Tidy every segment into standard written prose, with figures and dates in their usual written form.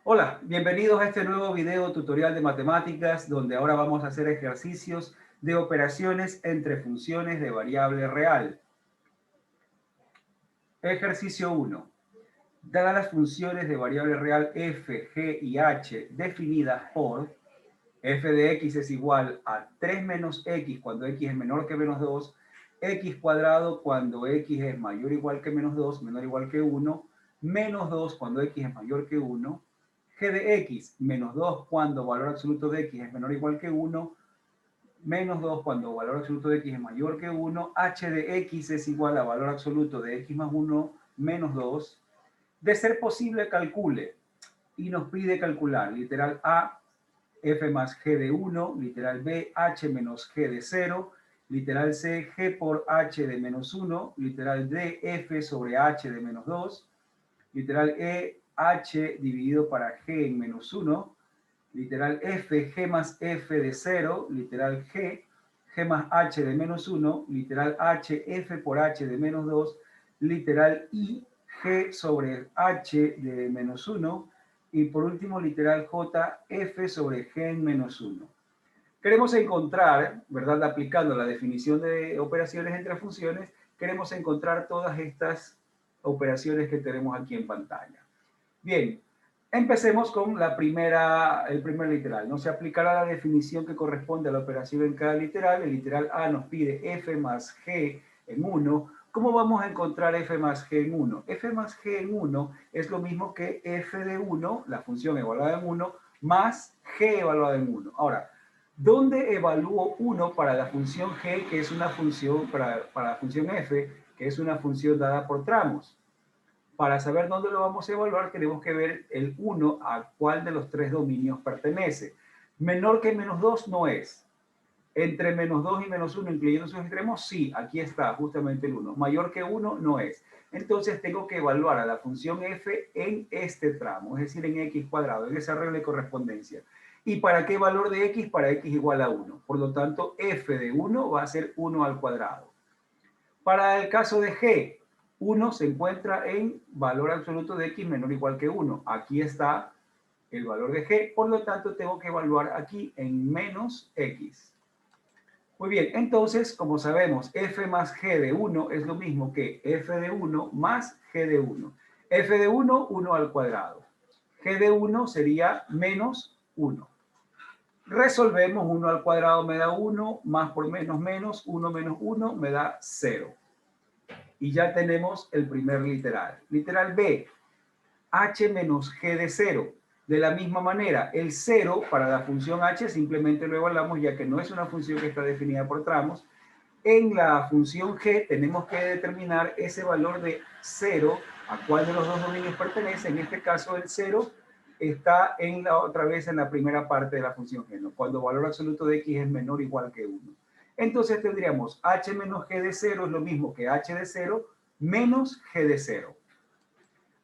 Hola, bienvenidos a este nuevo video tutorial de matemáticas donde ahora vamos a hacer ejercicios de operaciones entre funciones de variable real. Ejercicio 1. Dadas las funciones de variable real f, g y h definidas por f de x es igual a 3 menos x cuando x es menor que menos 2, x cuadrado cuando x es mayor o igual que menos 2, menor o igual que 1, menos 2 cuando x es mayor que 1, g de x menos 2 cuando valor absoluto de x es menor o igual que 1, menos 2 cuando valor absoluto de x es mayor que 1, h de x es igual a valor absoluto de x más 1 menos 2. De ser posible, calcule. Y nos pide calcular, literal A, f más g de 1, literal B, h menos g de 0, literal C, g por h de menos 1, literal D, f sobre h de menos 2, literal E, h dividido para g en menos 1, literal F, g más f de 0, literal G, g más h de menos 1, literal H, f por h de menos 2, literal I, g sobre h de menos 1, y por último, literal J, f sobre g en menos 1. Queremos encontrar, ¿verdad? Aplicando la definición de operaciones entre funciones, queremos encontrar todas estas operaciones que tenemos aquí en pantalla. Bien, empecemos con el primer literal. No se aplicará la definición que corresponde a la operación en cada literal. El literal A nos pide f más g en 1. ¿Cómo vamos a encontrar f más g en 1? F más g en 1 es lo mismo que f de 1, la función evaluada en 1, más g evaluada en 1. Ahora, ¿dónde evalúo 1 para la función g, que es una función, para la función f, que es una función dada por tramos? Para saber dónde lo vamos a evaluar, tenemos que ver el 1 a cuál de los tres dominios pertenece. Menor que menos 2 no es. Entre menos 2 y menos 1, incluyendo sus extremos, sí, aquí está justamente el 1. Mayor que 1 no es. Entonces tengo que evaluar a la función f en este tramo, es decir, en x cuadrado, en esa regla de correspondencia. ¿Y para qué valor de x? Para x igual a 1. Por lo tanto, f de 1 va a ser 1 al cuadrado. Para el caso de G, 1 se encuentra en valor absoluto de x menor o igual que 1. Aquí está el valor de G, por lo tanto tengo que evaluar aquí en menos x. Muy bien, entonces, como sabemos, f más g de 1 es lo mismo que f de 1 más g de 1. F de 1, 1 al cuadrado. G de 1 sería menos 1. Resolvemos, 1 al cuadrado me da 1, más por menos, 1 menos 1 me da 0. Y ya tenemos el primer literal. Literal B, h menos g de 0. De la misma manera, el 0 para la función h simplemente lo evaluamos ya que no es una función que está definida por tramos. En la función g tenemos que determinar ese valor de 0, a cuál de los dos dominios pertenece. En este caso el 0 está otra vez en la primera parte de la función g, ¿no? Cuando valor absoluto de x es menor o igual que 1. Entonces tendríamos h menos g de 0 es lo mismo que h de 0 menos g de 0.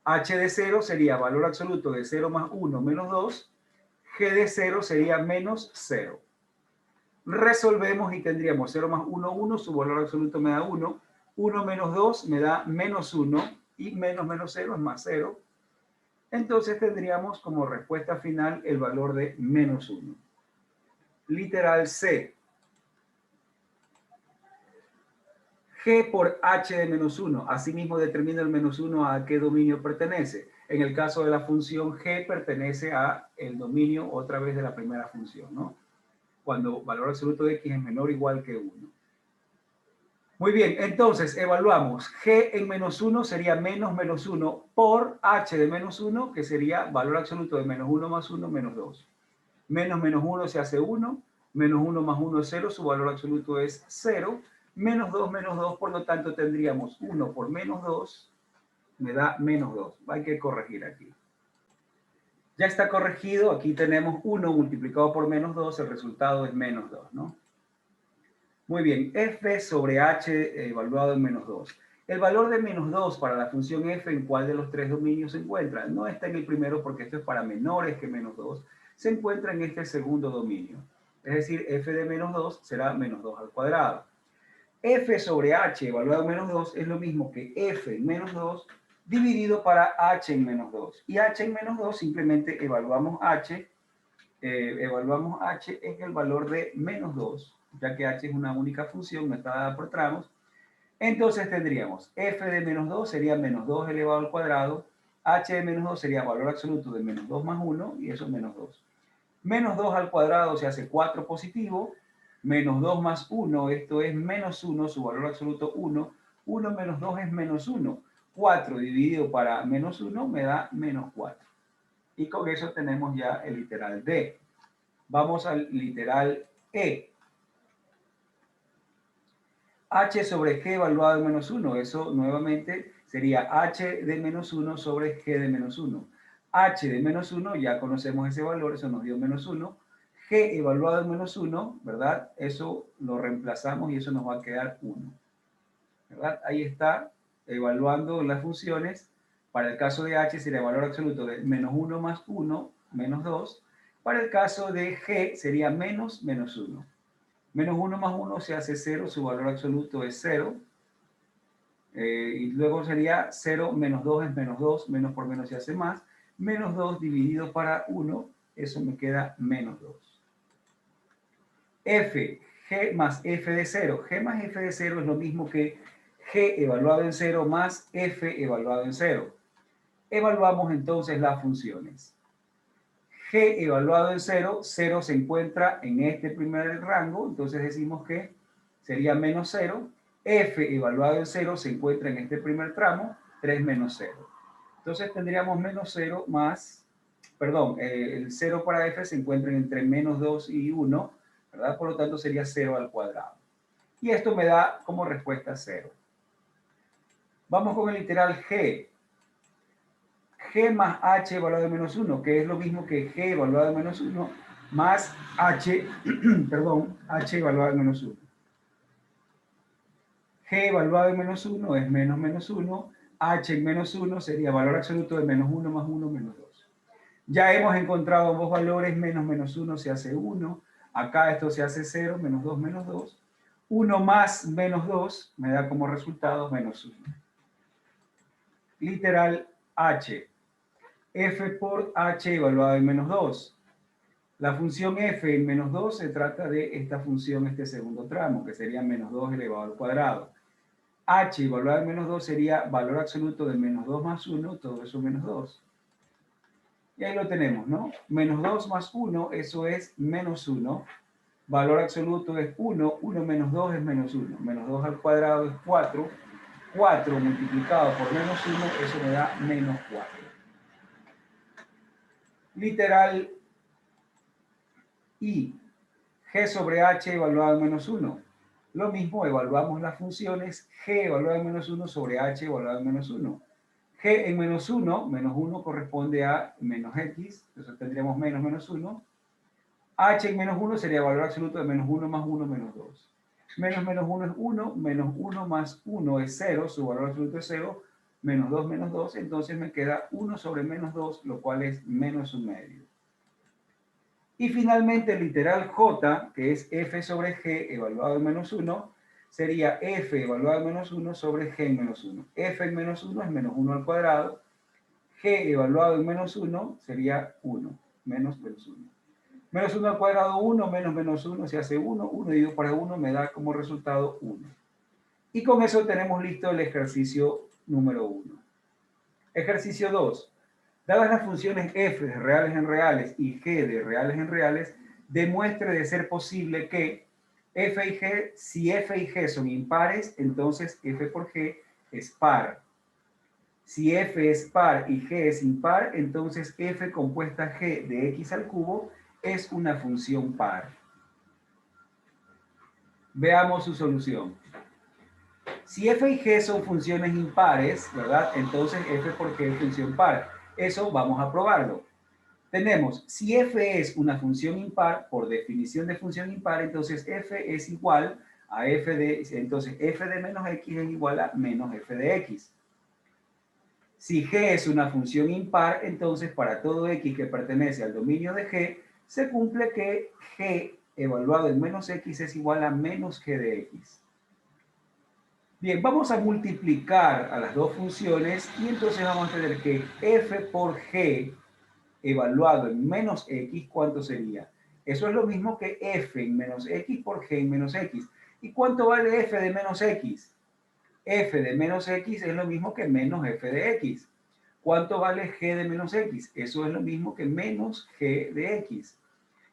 H de 0 sería valor absoluto de 0 más 1 menos 2. G de 0 sería menos 0. Resolvemos y tendríamos 0 más 1, 1. Su valor absoluto me da 1. 1 menos 2 me da menos 1. Y menos 0 es más 0. Entonces tendríamos como respuesta final el valor de menos 1. Literal C. G por h de menos 1. Asimismo determina el menos 1 a qué dominio pertenece. En el caso de la función g pertenece a el dominio otra vez de la primera función, ¿no? Cuando valor absoluto de x es menor o igual que 1. Muy bien, entonces evaluamos. G en menos 1 sería menos 1 por h de menos 1, que sería valor absoluto de menos 1 más 1 menos 2. Menos 1 se hace 1, menos 1 más 1 es 0, su valor absoluto es 0, menos 2, por lo tanto tendríamos 1 por menos 2, me da menos 2. Hay que corregir aquí. Ya está corregido, aquí tenemos 1 multiplicado por menos 2, el resultado es menos 2, ¿no? Muy bien, f sobre h evaluado en menos 2. El valor de menos 2 para la función f, ¿en cuál de los tres dominios se encuentra? No está en el primero porque esto es para menores que menos 2. Se encuentra en este segundo dominio. Es decir, f de menos 2 será menos 2 al cuadrado. F sobre h evaluado en menos 2 es lo mismo que f en menos 2 dividido para h en menos 2. Y h en menos 2 simplemente evaluamos h en el valor de menos 2, ya que h es una única función, no está dada por tramos. Entonces tendríamos f de menos 2 sería menos 2 elevado al cuadrado, h de menos 2 sería valor absoluto de menos 2 más 1, y eso es menos 2. Menos 2 al cuadrado se hace 4 positivo, menos 2 más 1, esto es menos 1, su valor absoluto 1, 1 menos 2 es menos 1, 4 dividido para menos 1 me da menos 4. Y con eso tenemos ya el literal D. Vamos al literal E. H sobre G evaluado en menos 1. Eso nuevamente sería H de menos 1 sobre G de menos 1. H de menos 1, ya conocemos ese valor, eso nos dio menos 1. G evaluado en menos 1, ¿verdad? Eso lo reemplazamos y eso nos va a quedar 1. ¿Verdad? Ahí está, evaluando las funciones. Para el caso de H sería el valor absoluto de menos 1 más 1, menos 2. Para el caso de G sería menos 1. Menos 1 más 1 se hace 0, su valor absoluto es 0. Y luego sería 0 menos 2 es menos 2, menos por menos se hace más. Menos 2 dividido para 1, eso me queda menos 2. F, G más F de 0. G más F de 0 es lo mismo que G evaluado en 0 más F evaluado en 0. Evaluamos entonces las funciones. G evaluado en 0, 0 se encuentra en este primer rango, entonces decimos que sería menos 0. F evaluado en 0 se encuentra en este primer tramo, 3 menos 0. Entonces tendríamos menos 0 más, perdón, el 0 para F se encuentra entre menos 2 y 1, ¿verdad? Por lo tanto sería 0 al cuadrado. Y esto me da como respuesta 0. Vamos con el literal G. G más H evaluado en menos 1, que es lo mismo que G evaluado en menos 1 más H, perdón, H evaluado en menos 1. G evaluado en menos 1 es menos menos 1, H en menos 1 sería valor absoluto de menos 1 más 1 menos 2. Ya hemos encontrado ambos valores, menos menos 1 se hace 1, acá esto se hace 0, menos 2 menos 2. 1 más menos 2 me da como resultado menos 1. Literal H. F por H evaluado en menos 2. La función f en menos 2 se trata de esta función, este segundo tramo, que sería menos 2 elevado al cuadrado. H evaluado en menos 2 sería valor absoluto de menos 2 más 1, todo eso menos 2. Y ahí lo tenemos, ¿no? Menos 2 más 1, eso es menos 1. Valor absoluto es 1, 1 menos 2 es menos 1. Menos 2 al cuadrado es 4. 4 multiplicado por menos 1, eso me da menos 4. Literal I. G sobre H evaluado en menos 1. Lo mismo, evaluamos las funciones G evaluado en menos 1 sobre H evaluado en menos 1. G en menos 1 corresponde a menos X, entonces tendríamos menos menos 1. H en menos 1 sería valor absoluto de menos 1 más 1 menos 2. Menos menos 1 es 1, menos 1 más 1 es 0, su valor absoluto es 0, menos 2, entonces me queda 1 sobre menos 2, lo cual es menos 1/2. Y finalmente el literal J, que es f sobre g evaluado en menos 1, sería f evaluado en menos 1 sobre g en menos 1. F en menos 1 es menos 1 al cuadrado. G evaluado en menos 1 sería 1, menos menos 1. Menos 1 al cuadrado 1, menos menos 1 se hace 1. 1 dividido por 1 me da como resultado 1. Y con eso tenemos listo el ejercicio número 1. Ejercicio 2. Dadas las funciones f de reales en reales y g de reales en reales, demuestre de ser posible que f y g, si f y g son impares, entonces f por g es par. Si f es par y g es impar, entonces f compuesta g de x al cubo es una función par. Veamos su solución. Si f y g son funciones impares, ¿verdad? Entonces f por g es función par. Eso vamos a probarlo. Tenemos, si f es una función impar, por definición de función impar, entonces f es igual a f de, entonces f de menos x es igual a menos f de x. Si g es una función impar, entonces para todo x que pertenece al dominio de g, se cumple que g evaluado en menos x es igual a menos g de x. Bien, vamos a multiplicar a las dos funciones y entonces vamos a tener que f por g evaluado en menos x, ¿cuánto sería? Eso es lo mismo que f en menos x por g en menos x. ¿Y cuánto vale f de menos x? F de menos x es lo mismo que menos f de x. ¿Cuánto vale g de menos x? Eso es lo mismo que menos g de x.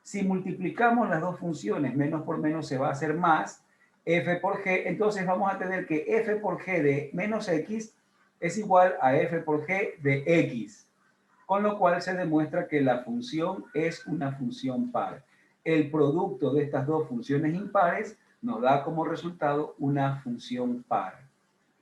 Si multiplicamos las dos funciones, menos por menos se va a hacer más, f por g, entonces vamos a tener que f por g de menos x es igual a f por g de x, con lo cual se demuestra que la función es una función par. El producto de estas dos funciones impares nos da como resultado una función par.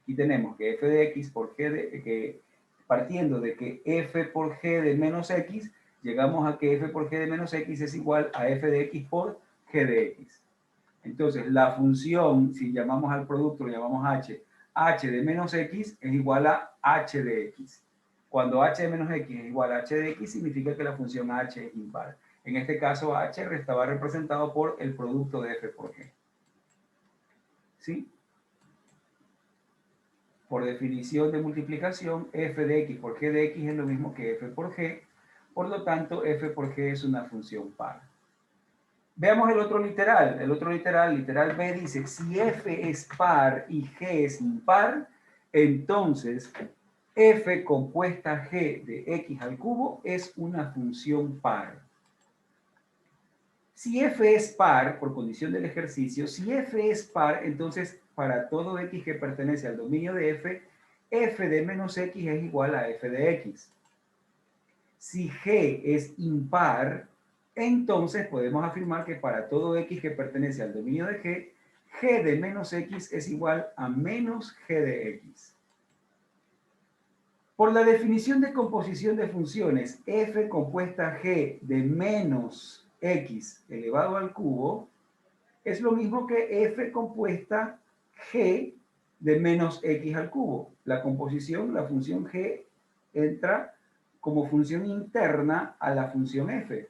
Y tenemos que f de x por g de, que partiendo de que f por g de menos x, llegamos a que f por g de menos x es igual a f de x por g de x. Entonces, la función, si llamamos al producto, lo llamamos h de menos x es igual a h de x. Cuando h de menos x es igual a h de x, significa que la función h es impar. En este caso, h estaba representado por el producto de f por g. ¿Sí? Por definición de multiplicación, f de x por g de x es lo mismo que f por g. Por lo tanto, f por g es una función par. Veamos el otro literal. El otro literal, literal B, dice, si f es par y g es impar, entonces f compuesta g de x al cubo es una función par. Si f es par, por condición del ejercicio, si f es par, entonces para todo x que pertenece al dominio de f, f de menos x es igual a f de x. Si g es impar, entonces podemos afirmar que para todo x que pertenece al dominio de g, g de menos x es igual a menos g de x. Por la definición de composición de funciones f compuesta g de menos x elevado al cubo, es lo mismo que f compuesta g de menos x al cubo. La composición, la función g, entra como función interna a la función f.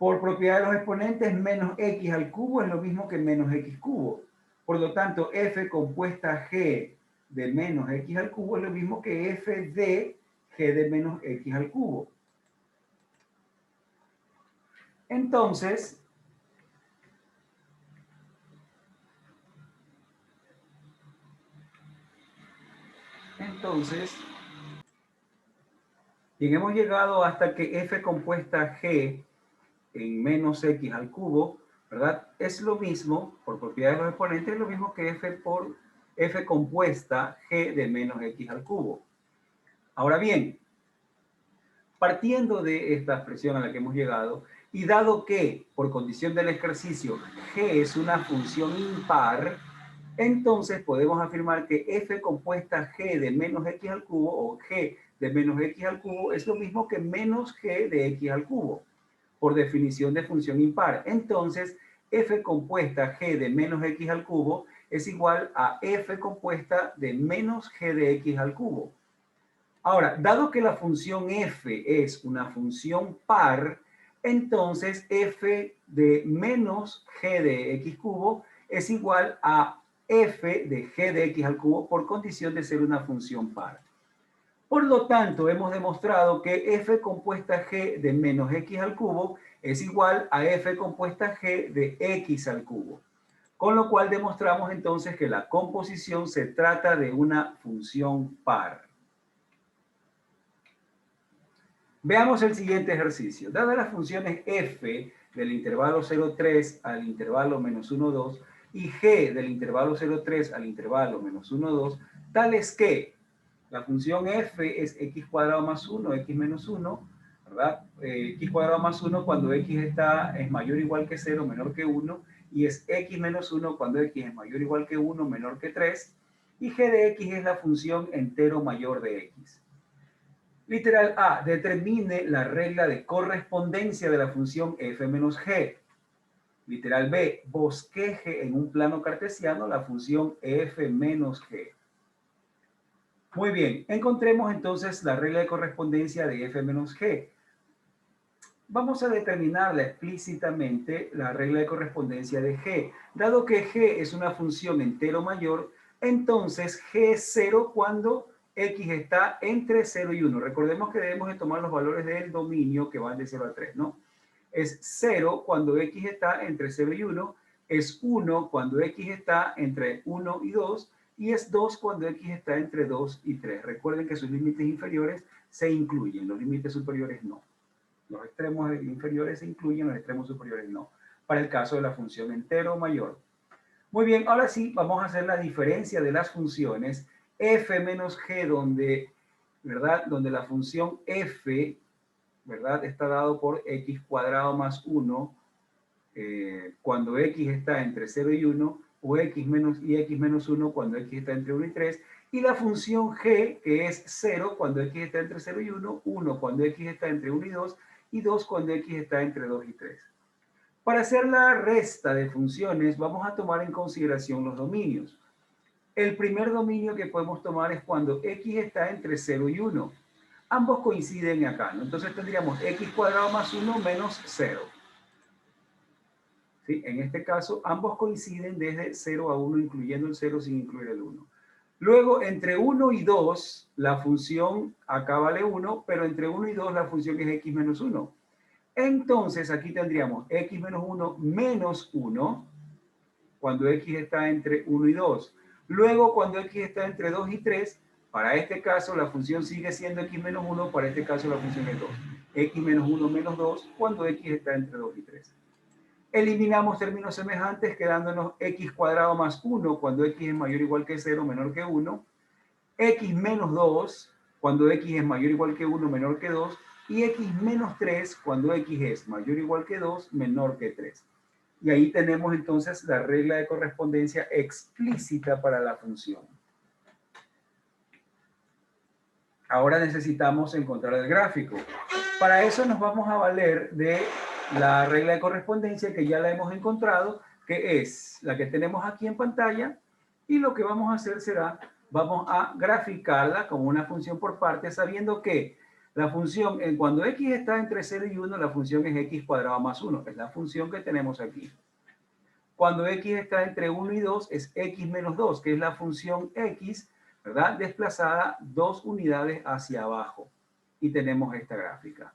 Por propiedad de los exponentes, menos x al cubo es lo mismo que menos x cubo. Por lo tanto, f compuesta g de menos x al cubo es lo mismo que f de g de menos x al cubo. Entonces, bien, hemos llegado hasta que f compuesta g en menos x al cubo, ¿verdad? Es lo mismo, por propiedad de los exponentes, es lo mismo que f por f compuesta g de menos x al cubo. Ahora bien, partiendo de esta expresión a la que hemos llegado, y dado que, por condición del ejercicio, g es una función impar, entonces podemos afirmar que f compuesta g de menos x al cubo, o g de menos x al cubo, es lo mismo que menos g de x al cubo, por definición de función impar. Entonces, f compuesta g de menos x al cubo es igual a f compuesta de menos g de x al cubo. Ahora, dado que la función f es una función par, entonces f de menos g de x cubo es igual a f de g de x al cubo por condición de ser una función par. Por lo tanto, hemos demostrado que f compuesta g de menos x al cubo es igual a f compuesta g de x al cubo. Con lo cual demostramos entonces que la composición se trata de una función par. Veamos el siguiente ejercicio. Dadas las funciones f del intervalo 0,3 al intervalo menos 1,2 y g del intervalo 0,3 al intervalo menos 1,2, tales que la función f es x cuadrado más 1, x menos 1, ¿verdad? X cuadrado más 1 cuando x es mayor o igual que 0, menor que 1, y es x menos 1 cuando x es mayor o igual que 1, menor que 3, y g de x es la función entero mayor de x. Literal A, determine la regla de correspondencia de la función f menos g. Literal B, bosqueje en un plano cartesiano la función f menos g. Muy bien, encontremos entonces la regla de correspondencia de f menos g. Vamos a determinarla explícitamente la regla de correspondencia de g. Dado que g es una función entero mayor, entonces g es 0 cuando x está entre 0 y 1. Recordemos que debemos de tomar los valores del dominio que van de 0 a 3, ¿no? Es 0 cuando x está entre 0 y 1, es 1 cuando x está entre 1 y 2, y es 2 cuando x está entre 2 y 3. Recuerden que sus límites inferiores se incluyen, los límites superiores no. Los extremos inferiores se incluyen, los extremos superiores no. Para el caso de la función entero mayor. Muy bien, ahora sí, vamos a hacer la diferencia de las funciones f menos g, donde, ¿verdad? Donde la función f, ¿verdad? Está dado por x cuadrado más 1, cuando x está entre 0 y 1, o x menos 1 cuando x está entre 1 y 3, y la función g, que es 0 cuando x está entre 0 y 1, 1 cuando x está entre 1 y 2 cuando x está entre 2 y 3. Para hacer la resta de funciones, vamos a tomar en consideración los dominios. El primer dominio que podemos tomar es cuando x está entre 0 y 1. Ambos coinciden acá, ¿no? Entonces tendríamos x cuadrado más 1 menos 0. ¿Sí? En este caso, ambos coinciden desde 0 a 1, incluyendo el 0 sin incluir el 1. Luego, entre 1 y 2, la función acá vale 1, pero entre 1 y 2 la función es x menos 1. Entonces, aquí tendríamos x menos 1 menos 1, cuando x está entre 1 y 2. Luego, cuando x está entre 2 y 3, para este caso la función sigue siendo x menos 1, para este caso la función es 2. X menos 1 menos 2, cuando x está entre 2 y 3. Eliminamos términos semejantes, quedándonos x cuadrado más 1 cuando x es mayor o igual que 0, menor que 1. X menos 2 cuando x es mayor o igual que 1, menor que 2. Y x menos 3 cuando x es mayor o igual que 2, menor que 3. Y ahí tenemos entonces la regla de correspondencia explícita para la función. Ahora necesitamos encontrar el gráfico. Para eso nos vamos a valer de la regla de correspondencia que ya la hemos encontrado, que es la que tenemos aquí en pantalla, y lo que vamos a hacer será, vamos a graficarla como una función por partes, sabiendo que la función, cuando x está entre 0 y 1, la función es x cuadrado más 1, es la función que tenemos aquí. Cuando x está entre 1 y 2, es x menos 2, que es la función x, ¿verdad? Desplazada 2 unidades hacia abajo. Y tenemos esta gráfica.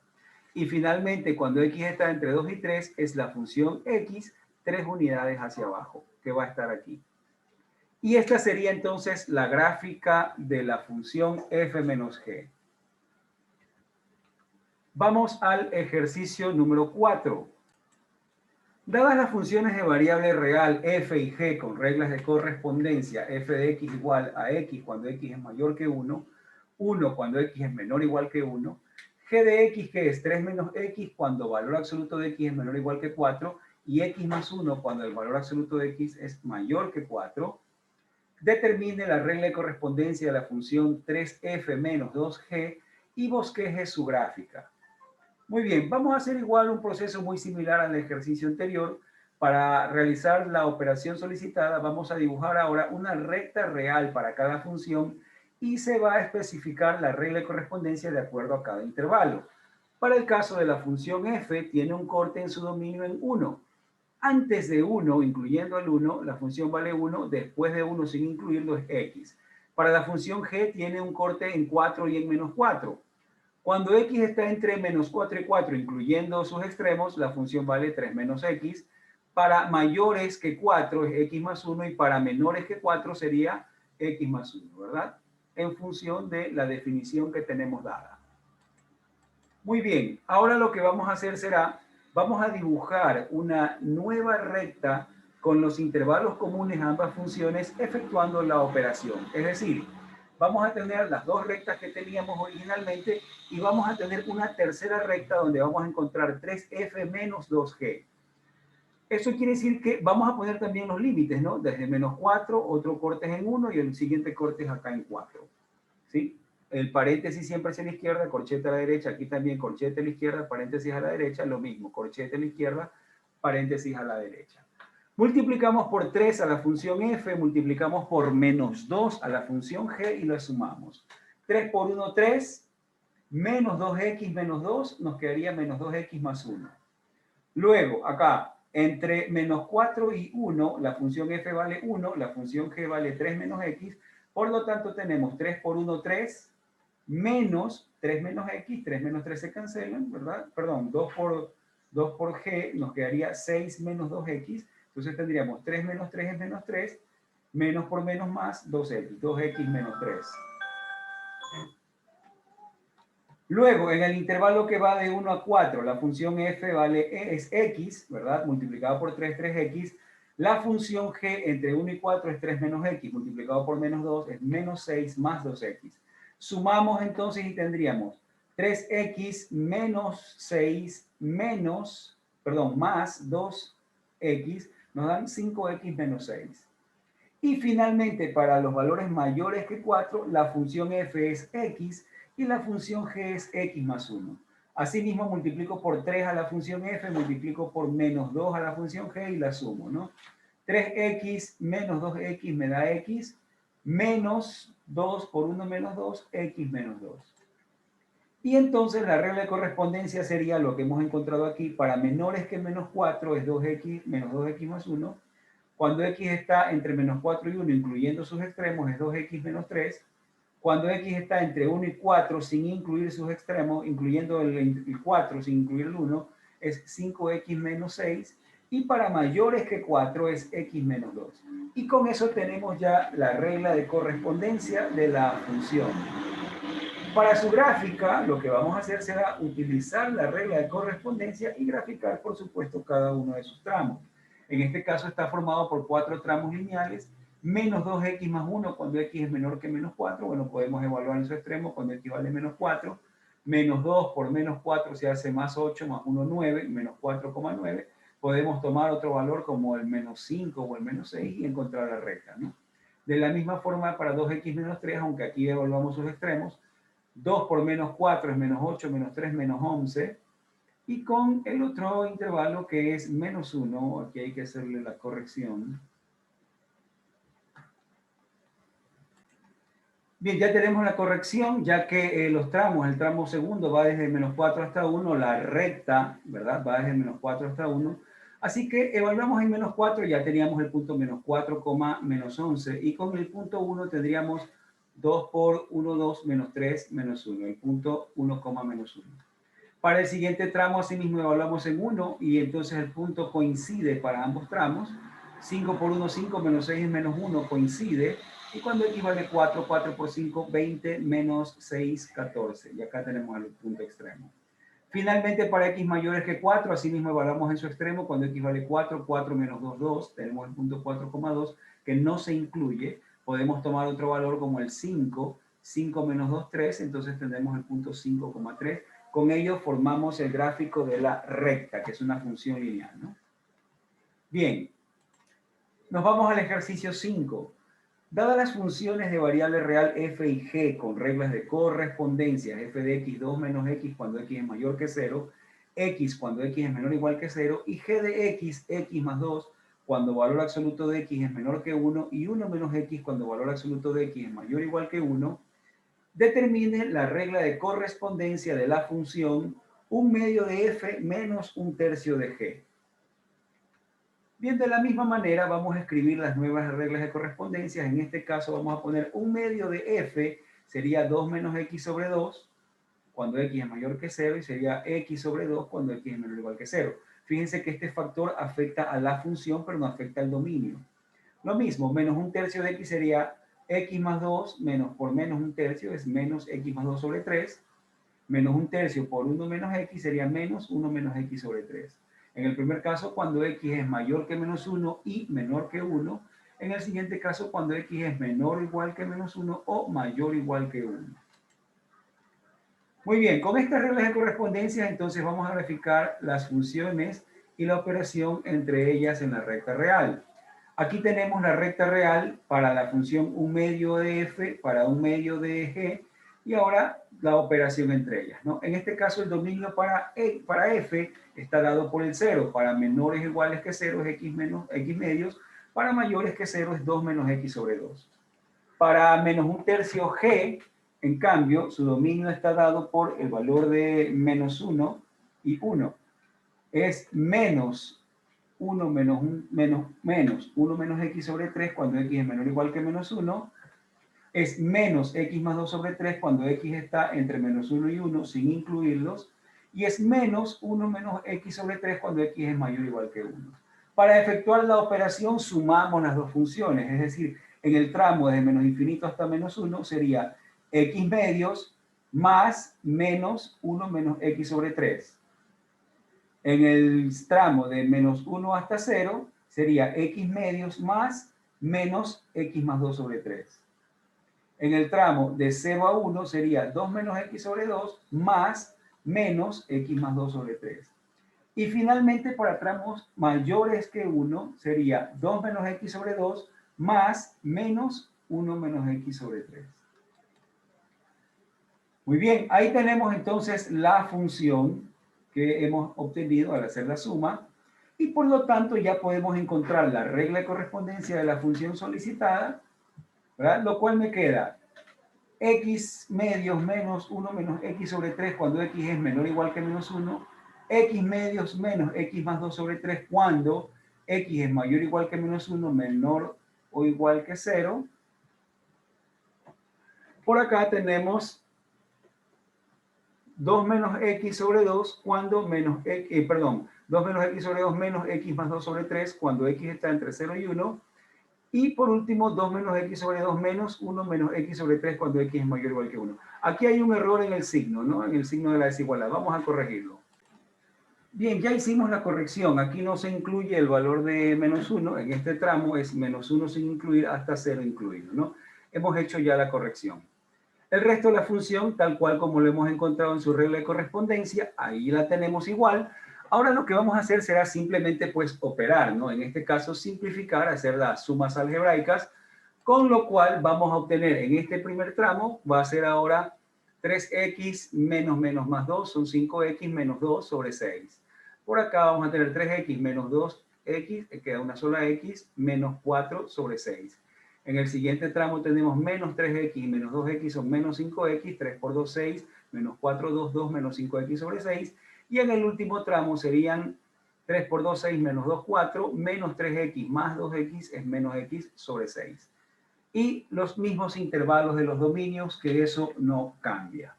Y finalmente, cuando x está entre 2 y 3, es la función x 3 unidades hacia abajo, que va a estar aquí. Y esta sería entonces la gráfica de la función f menos g. Vamos al ejercicio número 4. Dadas las funciones de variable real f y g con reglas de correspondencia, f de x igual a x cuando x es mayor que 1, 1 cuando x es menor o igual que 1, g de x que es 3 menos x cuando valor absoluto de x es menor o igual que 4, y x más 1 cuando el valor absoluto de x es mayor que 4, determine la regla de correspondencia de la función 3f menos 2g y bosqueje su gráfica. Muy bien, vamos a hacer igual un proceso muy similar al ejercicio anterior. Para realizar la operación solicitada, vamos a dibujar ahora una recta real para cada función y se va a especificar la regla de correspondencia de acuerdo a cada intervalo. Para el caso de la función f, tiene un corte en su dominio en 1. Antes de 1, incluyendo el 1, la función vale 1, después de 1 sin incluirlo es x. Para la función g, tiene un corte en 4 y en menos 4. Cuando x está entre menos 4 y 4, incluyendo sus extremos, la función vale 3 menos x. Para mayores que 4 es x más 1 y para menores que 4 sería x más 1, ¿verdad? En función de la definición que tenemos dada. Muy bien, ahora lo que vamos a hacer será, vamos a dibujar una nueva recta con los intervalos comunes a ambas funciones efectuando la operación. Es decir, vamos a tener las dos rectas que teníamos originalmente y vamos a tener una tercera recta donde vamos a encontrar 3f menos 2g. Eso quiere decir que vamos a poner también los límites, ¿no? Desde menos 4, otro corte es en 1 y el siguiente corte es acá en 4. ¿Sí? El paréntesis siempre hacia la izquierda, corchete a la derecha, aquí también corchete a la izquierda, paréntesis a la derecha, lo mismo, corchete a la izquierda, paréntesis a la derecha. Multiplicamos por 3 a la función f, multiplicamos por menos 2 a la función g y la sumamos. 3 por 1, 3, menos 2x menos 2 nos quedaría menos 2x más 1. Luego, acá, entre menos 4 y 1, la función f vale 1, la función g vale 3 menos x, por lo tanto tenemos 3 por 1, 3, menos 3 menos x, 3 menos 3 se cancelan, ¿verdad? Perdón, 2 por g nos quedaría 6 menos 2x, entonces tendríamos 3 menos 3 es menos 3, menos por menos más 2x, 2x menos 3. Luego, en el intervalo que va de 1 a 4, la función f es x, ¿verdad? Multiplicado por 3, 3x. La función g entre 1 y 4 es 3 menos x, multiplicado por menos 2 es menos 6 más 2x. Sumamos entonces y tendríamos 3x menos 6 más 2x, nos dan 5x menos 6. Y finalmente, para los valores mayores que 4, la función f es x y la función g es x más 1. Asimismo, multiplico por 3 a la función f, multiplico por menos 2 a la función g y la sumo, ¿no? 3x menos 2x me da x, menos 2 por 1 menos 2, x menos 2. Y entonces la regla de correspondencia sería lo que hemos encontrado aquí. Para menores que menos 4 es 2x menos 2x más 1. Cuando x está entre menos 4 y 1, incluyendo sus extremos, es 2x menos 3. Cuando x está entre 1 y 4, sin incluir sus extremos, incluyendo el 4, sin incluir el 1, es 5x menos 6. Y para mayores que 4 es x menos 2. Y con eso tenemos ya la regla de correspondencia de la función. Para su gráfica, lo que vamos a hacer será utilizar la regla de correspondencia y graficar, por supuesto, cada uno de sus tramos. En este caso está formado por 4 tramos lineales, menos 2x más 1 cuando x es menor que menos 4. Bueno, podemos evaluar en su extremo cuando x vale menos 4. Menos 2 por menos 4 se hace más 8, más 1, 9, menos 4,9. Podemos tomar otro valor como el menos 5 o el menos 6 y encontrar la recta, ¿no? De la misma forma para 2x menos 3, aunque aquí evaluamos sus extremos, 2 por menos 4 es menos 8, menos 3, menos 11. Y con el otro intervalo que es menos 1, aquí hay que hacerle la corrección. Bien, ya tenemos la corrección, ya que los tramos, el tramo segundo va desde menos 4 hasta 1, la recta, ¿verdad? Va desde menos 4 hasta 1. Así que evaluamos en menos 4, ya teníamos el punto menos 4, menos 11. Y con el punto 1 tendríamos 2 por 1, 2, menos 3, menos 1. El punto 1, menos 1. Para el siguiente tramo, asimismo, evaluamos en 1 y entonces el punto coincide para ambos tramos. 5 por 1, 5, menos 6 es menos 1, coincide. Y cuando x vale 4, 4 por 5, 20, menos 6, 14. Y acá tenemos el punto extremo. Finalmente, para x mayores que 4, asimismo evaluamos en su extremo. Cuando x vale 4, 4 menos 2, 2. Tenemos el punto 4,2 que no se incluye. Podemos tomar otro valor como el 5. 5 menos 2, 3. Entonces tendremos el punto 5,3. Con ello formamos el gráfico de la recta, que es una función lineal, ¿no? Bien, nos vamos al ejercicio 5. Dadas las funciones de variable real f y g con reglas de correspondencia, f de x 2 menos x cuando x es mayor que 0, x cuando x es menor o igual que 0, y g de x, x más 2, cuando valor absoluto de x es menor que 1, y 1 menos x cuando valor absoluto de x es mayor o igual que 1, determine la regla de correspondencia de la función 1 medio de f menos 1 tercio de g. Bien, de la misma manera vamos a escribir las nuevas reglas de correspondencia. En este caso vamos a poner 1 medio de f, sería 2 menos x sobre 2, cuando x es mayor que 0, y sería x sobre 2 cuando x es menor o igual que 0. Fíjense que este factor afecta a la función, pero no afecta al dominio. Lo mismo, menos 1 tercio de x sería x más 2, menos por menos 1 tercio es menos x más 2 sobre 3, menos 1 tercio por 1 menos x sería menos 1 menos x sobre 3. En el primer caso, cuando x es mayor que menos 1 y menor que 1. En el siguiente caso, cuando x es menor o igual que menos 1 o mayor o igual que 1. Muy bien, con estas reglas de correspondencia, entonces vamos a graficar las funciones y la operación entre ellas en la recta real. Aquí tenemos la recta real para la función 1 medio de f, para 1 medio de g, y ahora la operación entre ellas, ¿no? En este caso, el dominio para f está dado por el 0. Para menores o iguales que 0 es x menos x medios. Para mayores que 0 es 2 menos x sobre 2. Para menos 1 tercio g, En cambio, su dominio está dado por el valor de menos 1 y 1. Es menos 1 menos 1 menos x sobre 3 cuando x es menor o igual que menos 1. Es menos x más 2 sobre 3 cuando x está entre menos 1 y 1 sin incluirlos. Y es menos 1 menos x sobre 3 cuando x es mayor o igual que 1. Para efectuar la operación sumamos las dos funciones, es decir, en el tramo desde menos infinito hasta menos 1 sería x medios más menos 1 menos x sobre 3. En el tramo de menos 1 hasta 0 sería x medios más menos x más 2 sobre 3. En el tramo de 0 a 1 sería 2 menos x sobre 2 más menos x más 2 sobre 3. Y finalmente para tramos mayores que 1 sería 2 menos x sobre 2 más menos 1 menos x sobre 3. Muy bien, ahí tenemos entonces la función que hemos obtenido al hacer la suma y por lo tanto ya podemos encontrar la regla de correspondencia de la función solicitada, ¿verdad? Lo cual me queda x medios menos 1 menos x sobre 3 cuando x es menor o igual que menos 1, x medios menos x más 2 sobre 3 cuando x es mayor o igual que menos 1, menor o igual que 0. Por acá tenemos 2 menos x sobre 2 cuando menos, 2 menos x sobre 2 menos x más 2 sobre 3 cuando x está entre 0 y 1. Y por último, 2 menos x sobre 2 menos 1 menos x sobre 3 cuando x es mayor o igual que 1. Aquí hay un error en el signo, ¿no? En el signo de la desigualdad. Vamos a corregirlo. Bien, ya hicimos la corrección. Aquí no se incluye el valor de menos 1. En este tramo es menos 1 sin incluir hasta 0 incluido, ¿no? Hemos hecho ya la corrección. El resto de la función, tal cual como lo hemos encontrado en su regla de correspondencia, ahí la tenemos igual. Ahora lo que vamos a hacer será simplemente pues operar, ¿no? En este caso simplificar, hacer las sumas algebraicas, con lo cual vamos a obtener en este primer tramo, va a ser ahora 3x menos menos más 2, son 5x menos 2 sobre 6. Por acá vamos a tener 3x menos 2x, queda una sola x, menos 4 sobre 6. En el siguiente tramo tenemos menos 3x y menos 2x son menos 5x, 3 por 2, 6, menos 4, 2, 2, menos 5x sobre 6. Y en el último tramo serían 3 por 2, 6, menos 2, 4, menos 3x más 2x es menos x sobre 6. Y los mismos intervalos de los dominios, que eso no cambia.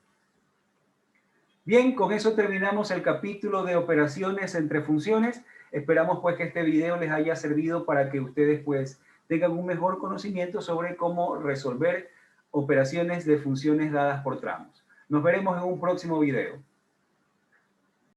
Bien, con eso terminamos el capítulo de operaciones entre funciones. Esperamos pues que este video les haya servido para que ustedes pues tengan un mejor conocimiento sobre cómo resolver operaciones de funciones dadas por tramos. Nos veremos en un próximo video.